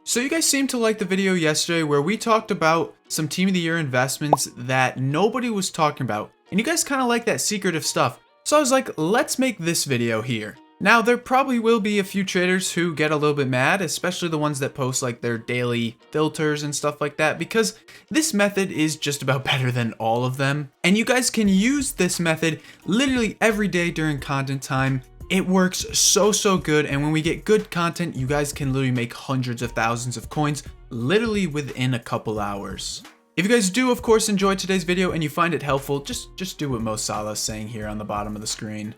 So you guys seemed to like the video yesterday where we talked about some Team of the Year investments that nobody was talking about, and you guys kind of like that secretive stuff. So I was like, let's make this video here. Now there probably will be a few traders who get a little bit mad, especially the ones that post like their daily filters and stuff like that, because this method is just about better than all of them. And you guys can use this method literally every day during content time. It works so good, and when we get good content, you guys can literally make hundreds of thousands of coins literally within a couple hours. If you guys do, of course, enjoy today's video and you find it helpful, just do what Mo Salah is saying here on the bottom of the screen.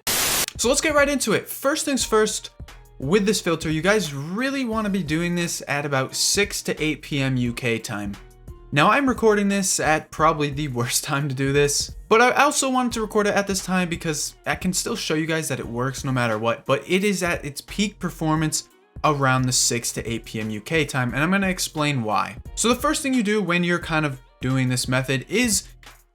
So let's get right into it. First things first, with this filter, you guys really want to be doing this at about 6 to 8 p.m. UK time. Now I'm recording this at probably the worst time to do this, but I also wanted to record it at this time because I can still show you guys that it works no matter what, but it is at its peak performance around the 6 to 8 p.m. UK time, and I'm going to explain why. So the first thing you do when you're kind of doing this method is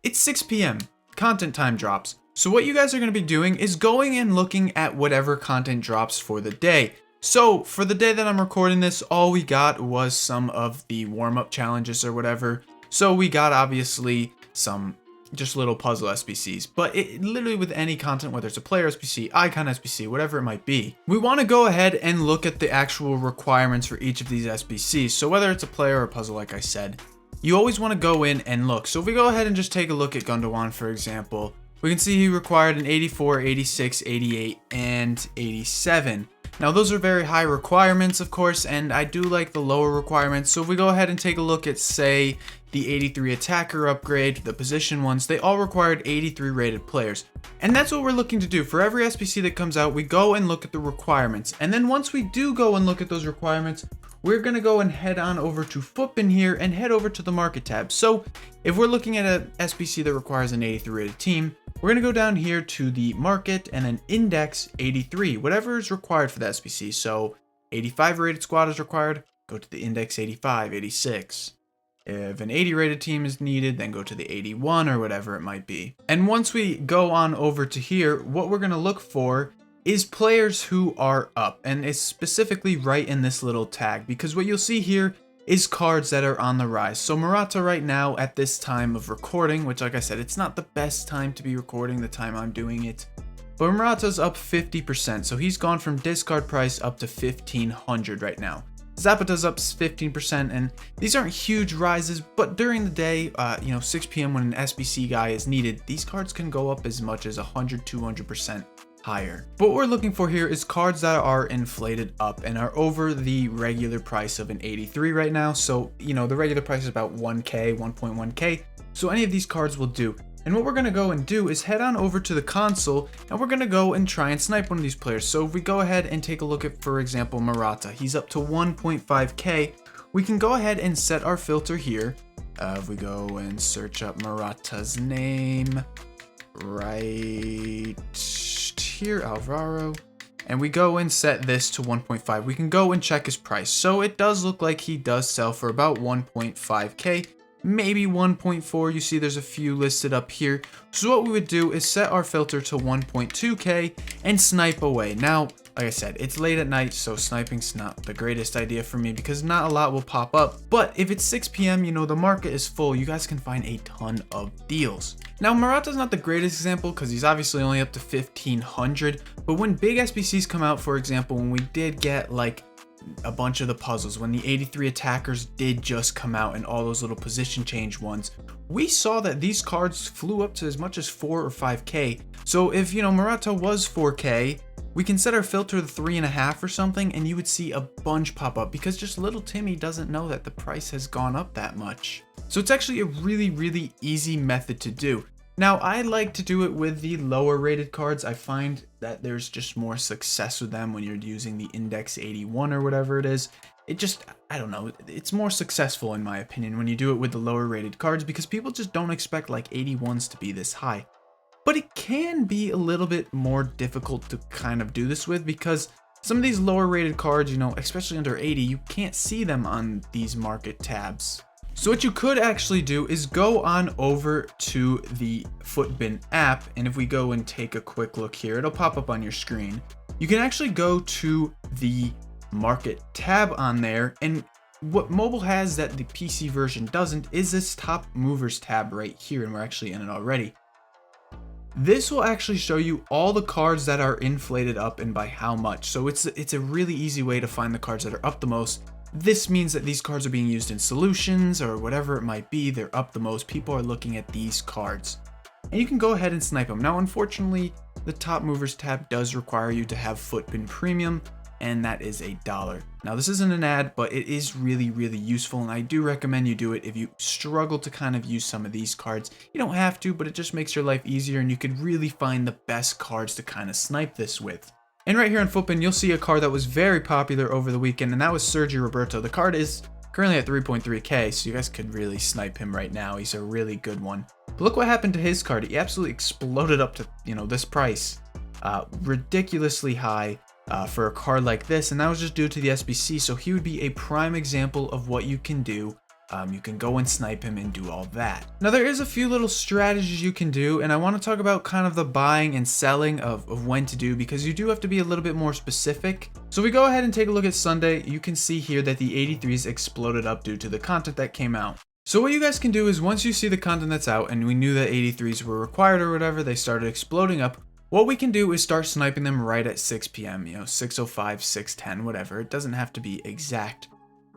it's 6 p.m. content time drops. So what you guys are going to be doing is going and looking at whatever content drops for the day. So for the day that I'm recording this, all we got was some of the warm-up challenges or whatever. So we got obviously some just little puzzle SBCs, but it literally with any content, whether it's a player SBC, icon SBC, whatever it might be, we want to go ahead and look at the actual requirements for each of these SBCs. So whether it's a player or a puzzle, like I said, you always want to go in and look. So if we go ahead and just take a look at Gundogan, for example, we can see he required an 84, 86, 88, and 87. Now those are very high requirements, of course, and I do like the lower requirements. So if we go ahead and take a look at, say, the 83 attacker upgrade, the position ones, they all required 83 rated players. And that's what we're looking to do. For every SBC that comes out, we go and look at the requirements. And then once we do go and look at those requirements, we're going to go and head on over to FootBin here and head over to the market tab. So if we're looking at an SBC that requires an 83 rated team, we're going to go down here to the market and then index 83, whatever is required for the SBC. So 85 rated squad is required, go to the index 85, 86. If an 80 rated team is needed, then go to the 81 or whatever it might be. And once we go on over to here, what we're going to look for is players who are up, and it's specifically right in this little tag, because what you'll see here is cards that are on the rise. So Morata right now at this time of recording, which like I said, it's not the best time to be recording the time I'm doing it, but Morata's up 50%. So he's gone from discard price up to 1500 right now. Zapata's up 15%, and these aren't huge rises, but during the day, 6 p.m. when an SBC guy is needed, these cards can go up as much as 100, 200% higher. But what we're looking for here is cards that are inflated up and are over the regular price of an 83 right now. So, the regular price is about 1K, 1.1K. So any of these cards will do. And what we're going to go and do is head on over to the console, and we're going to go and try and snipe one of these players. So if we go ahead and take a look at, for example, Morata, he's up to 1.5K. We can go ahead and set our filter here. If we go and search up Morata's name right here, Alvaro, and we go and set this to 1.5, we can go and check his price. So it does look like he does sell for about 1.5K, maybe 1.4. You see there's a few listed up here. So what we would do is set our filter to 1.2K and snipe away. Now, like I said, it's late at night, so sniping's not the greatest idea for me because not a lot will pop up. But if it's 6 p.m., the market is full. You guys can find a ton of deals. Now, Morata's not the greatest example because he's obviously only up to 1500. But when big SBCs come out, for example, when we did get like a bunch of the puzzles, when the 83 attackers did just come out and all those little position change ones, we saw that these cards flew up to as much as 4 or 5K. So if, Morata was 4K, we can set our filter to 3.5 or something, and you would see a bunch pop up because just little Timmy doesn't know that the price has gone up that much. So it's actually a really easy method to do. Now, I like to do it with the lower rated cards. I find that there's just more success with them when you're using the index 81 or whatever it is. It just, I don't know, it's more successful in my opinion when you do it with the lower rated cards because people just don't expect like 81s to be this high. But it can be a little bit more difficult to kind of do this with because some of these lower rated cards, especially under 80, you can't see them on these market tabs. So what you could actually do is go on over to the FootBin app, and if we go and take a quick look here, it'll pop up on your screen. You can actually go to the market tab on there, and what mobile has that the PC version doesn't is this top movers tab right here, and we're actually in it already. This will actually show you all the cards that are inflated up and by how much. So it's a really easy way to find the cards that are up the most. This means that these cards are being used in solutions or whatever it might be. They're up the most. People are looking at these cards. And you can go ahead and snipe them. Now, unfortunately, the top movers tab does require you to have FootBin Premium, and that is $1. Now, this isn't an ad, but it is really, really useful, and I do recommend you do it if you struggle to kind of use some of these cards. You don't have to, but it just makes your life easier, and you could really find the best cards to kind of snipe this with. And right here on FootBin, you'll see a card that was very popular over the weekend, and that was Sergio Roberto. The card is currently at 3.3k, so you guys could really snipe him right now. He's a really good one. But look what happened to his card. He absolutely exploded up to, this price. Ridiculously high for a card like this, and that was just due to the SBC, so he would be a prime example of what you can do. You can go and snipe him and do all that. Now, there is a few little strategies you can do, and I want to talk about kind of the buying and selling of when to do, because you do have to be a little bit more specific. So we go ahead and take a look at Sunday. You can see here that the 83s exploded up due to the content that came out. So what you guys can do is once you see the content that's out, and we knew that 83s were required or whatever, they started exploding up. What we can do is start sniping them right at 6 p.m., 6:05, 6:10, whatever. It doesn't have to be exact.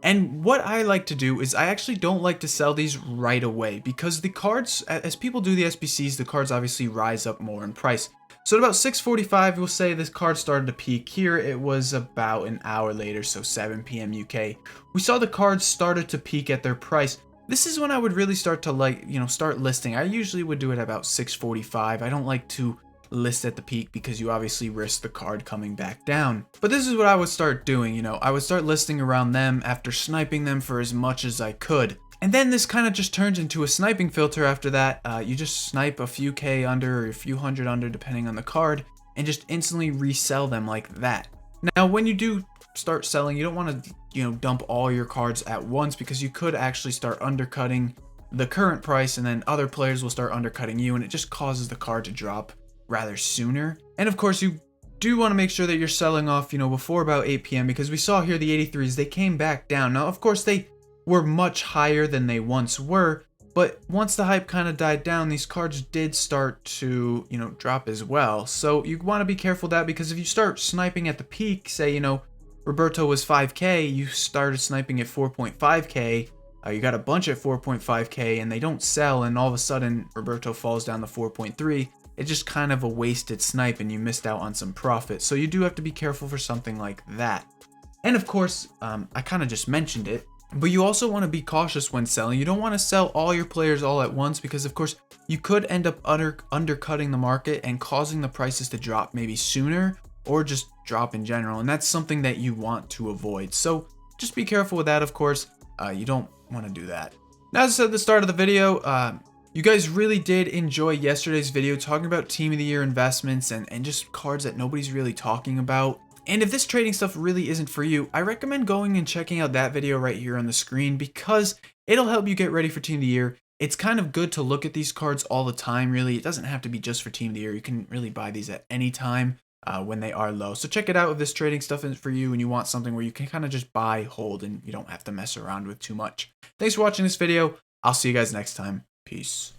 And what I like to do is I actually don't like to sell these right away, because the cards, as people do the SBCs, the cards obviously rise up more in price. So at about 6:45, we'll say this card started to peak. Here it was about an hour later, so 7 p.m. UK. We saw the cards started to peak at their price. This is when I would really start to start listing. I usually would do it about 6:45. I don't like to list at the peak because you obviously risk the card coming back down. But this is what I would start doing, I would start listing around them after sniping them for as much as I could. And then this kind of just turns into a sniping filter after that. You just snipe a few K under or a few hundred under depending on the card and just instantly resell them like that. Now, when you do start selling, you don't want to, dump all your cards at once, because you could actually start undercutting the current price, and then other players will start undercutting you, and it just causes the card to drop rather sooner. And of course, you do want to make sure that you're selling off, before about 8 p.m. because we saw here the 83s, they came back down. Now, of course, they were much higher than they once were, but once the hype kind of died down, these cards did start to, drop as well. So you want to be careful of that, because if you start sniping at the peak, say, Roberto was 5k, you started sniping at 4.5k, you got a bunch at 4.5k and they don't sell, and all of a sudden Roberto falls down to 4.3, it's just kind of a wasted snipe and you missed out on some profit. So you do have to be careful for something like that. And of course, I kind of just mentioned it, but you also want to be cautious when selling. You don't want to sell all your players all at once, because of course you could end up undercutting the market and causing the prices to drop maybe sooner, or just drop in general, and that's something that you want to avoid. So just be careful with that, of course. You don't want to do that. Now, as I said at the start of the video, you guys really did enjoy yesterday's video talking about Team of the Year investments and just cards that nobody's really talking about. And if this trading stuff really isn't for you, I recommend going and checking out that video right here on the screen, because it'll help you get ready for Team of the Year. It's kind of good to look at these cards all the time, really. It doesn't have to be just for Team of the Year. You can really buy these at any time when they are low. So check it out if this trading stuff is for you and you want something where you can kind of just buy, hold, and you don't have to mess around with too much. Thanks for watching this video. I'll see you guys next time. Peace.